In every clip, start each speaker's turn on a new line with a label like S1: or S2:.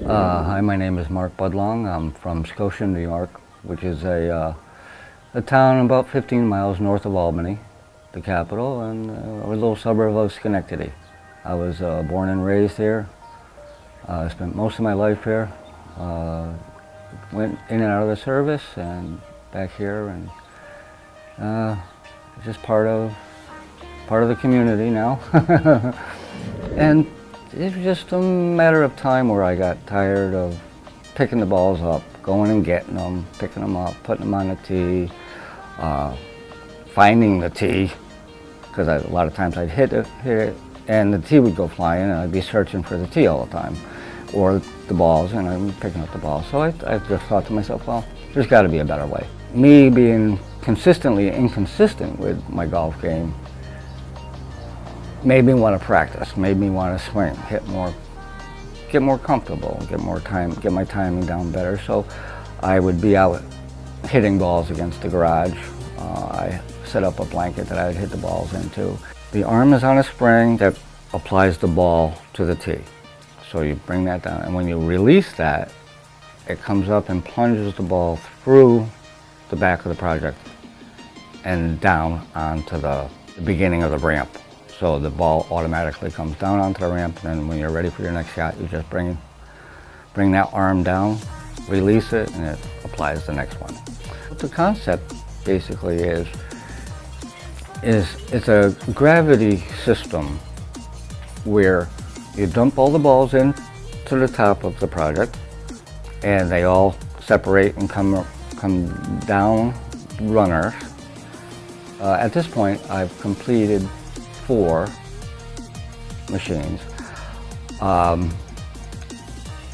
S1: Hi, my name is Mark Budlong. I'm from Scotia, New York, which is a town about 15 miles north of Albany, the capital, and a little suburb of Schenectady. I was born and raised here. I spent most of my life here. Went in and out of the service and back here, and just part of the community now. And it was just a matter of time where I got tired of picking the balls up, going and getting them, picking them up, putting them on the tee, finding the tee, because a lot of times I'd hit it, and the tee would go flying, and I'd be searching for the tee all the time, or the balls, and I'm picking up the balls. So I just thought to myself, well, there's got to be a better way. Me being consistently inconsistent with my golf game made me want to practice, made me want to swing, hit more, get more comfortable, get more time, get my timing down better. So I would be out hitting balls against the garage. I set up a blanket that I would hit the balls into. The arm is on a spring that applies the ball to the tee. So you bring that down, and when you release that, it comes up and plunges the ball through the back of the project and down onto the beginning of the ramp. So the ball automatically comes down onto the ramp, and then when you're ready for your next shot, you just bring that arm down, release it, and it applies the next one. What the concept basically is it's a gravity system where you dump all the balls in to the top of the project, and they all separate and come down runners. At this point, I've completed 4 machines,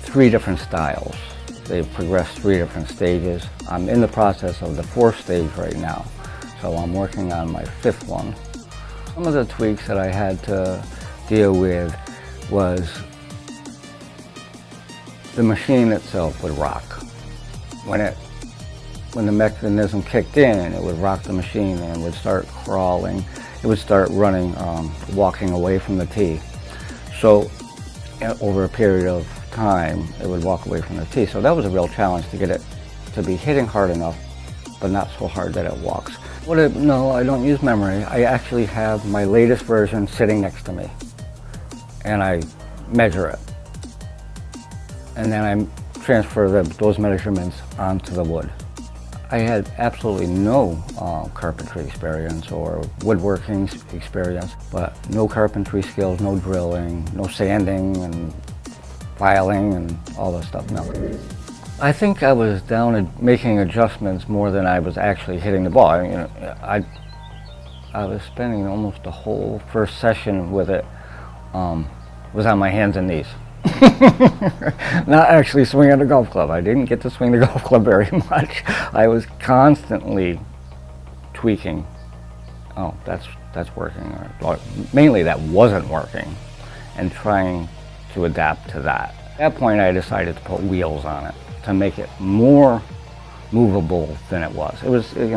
S1: 3 different styles. They've progressed 3 different stages. I'm in the process of the 4th stage right now, so I'm working on my 5th one. Some of the tweaks that I had to deal with was the machine itself would rock. When the mechanism kicked in, it would rock the machine and would start crawling. It would start running, walking away from the tee. So over a period of time, it would walk away from the tee. So that was a real challenge to get it to be hitting hard enough, but not so hard that it walks. No, I don't use memory. I actually have my latest version sitting next to me, and I measure it. And then I transfer those measurements onto the wood. I had absolutely no carpentry experience or woodworking experience, but no carpentry skills, no drilling, no sanding and filing and all that stuff, no. I think I was down at making adjustments more than I was actually hitting the ball. I was spending almost the whole first session with it, was on my hands and knees. Not actually swinging a golf club. I didn't get to swing the golf club very much. I was constantly tweaking. Oh, that's working. Or mainly that wasn't working, and trying to adapt to that. At that point, I decided to put wheels on it to make it more movable than it was. It was, it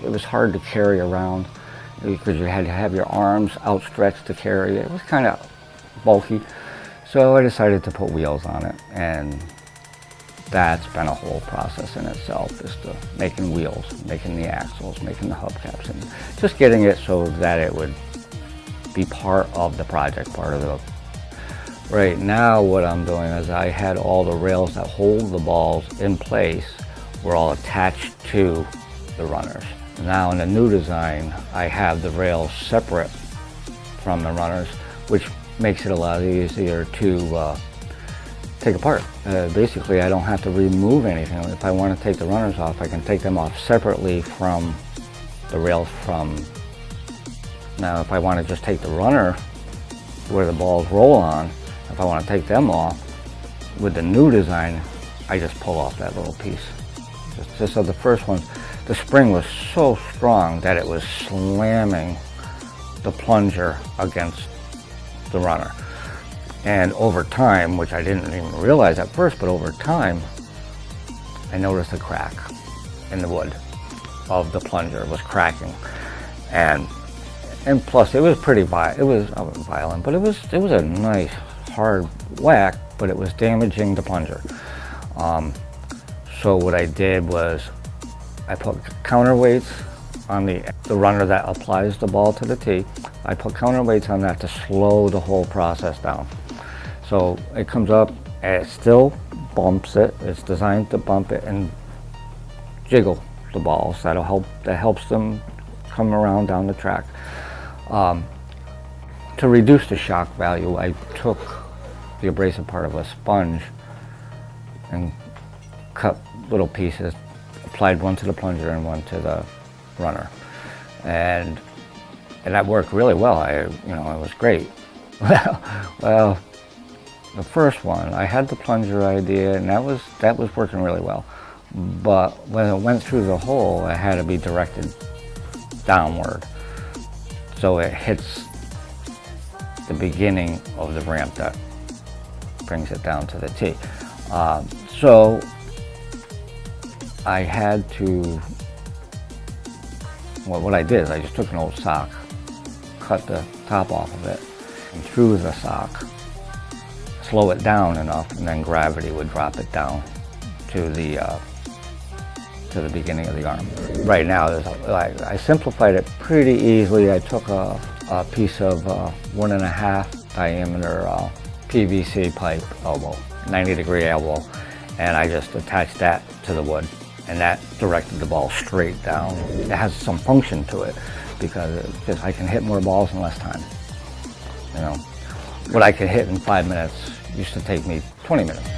S1: was hard to carry around because you had to have your arms outstretched to carry it. It was kind of bulky. So I decided to put wheels on it, and that's been a whole process in itself, is to making wheels, making the axles, making the hubcaps, and just getting it so that it would be part of the project, Right now what I'm doing is I had all the rails that hold the balls in place were all attached to the runners. Now in the new design, I have the rails separate from the runners, which makes it a lot easier to take apart. Basically, I don't have to remove anything. If I want to take the runners off, I can take them off separately from the rails Now, if I want to just take the runner where the balls roll on, if I want to take them off, with the new design, I just pull off that little piece. Just so the first one, the spring was so strong that it was slamming the plunger against the runner. And over time, which I didn't even realize at first, but over time, I noticed a crack in the wood of the plunger. It was cracking. And plus it was pretty violent. It wasn't violent, but it was a nice hard whack, but it was damaging the plunger. So what I did was I put counterweights on the runner that applies the ball to the tee. I put counterweights on that to slow the whole process down. So it comes up and it still bumps it. It's designed to bump it and jiggle the balls. That helps them come around down the track. To reduce the shock value, I took the abrasive part of a sponge and cut little pieces, applied one to the plunger and one to the runner, and that worked really well. It was great. Well, the first one, I had the plunger idea, and that was working really well. But when it went through the hole, it had to be directed downward, so it hits the beginning of the ramp that brings it down to the tee. So I had to, well, what I did is I just took an old sock, cut the top off of it, and through the sock, slow it down enough, and then gravity would drop it down to the beginning of the arm. Right now, I simplified it pretty easily. I took a piece of 1.5 diameter PVC pipe elbow, 90-degree elbow, and I just attached that to the wood, and that directed the ball straight down. It has some function to it because I can hit more balls in less time. What I could hit in 5 minutes used to take me 20 minutes.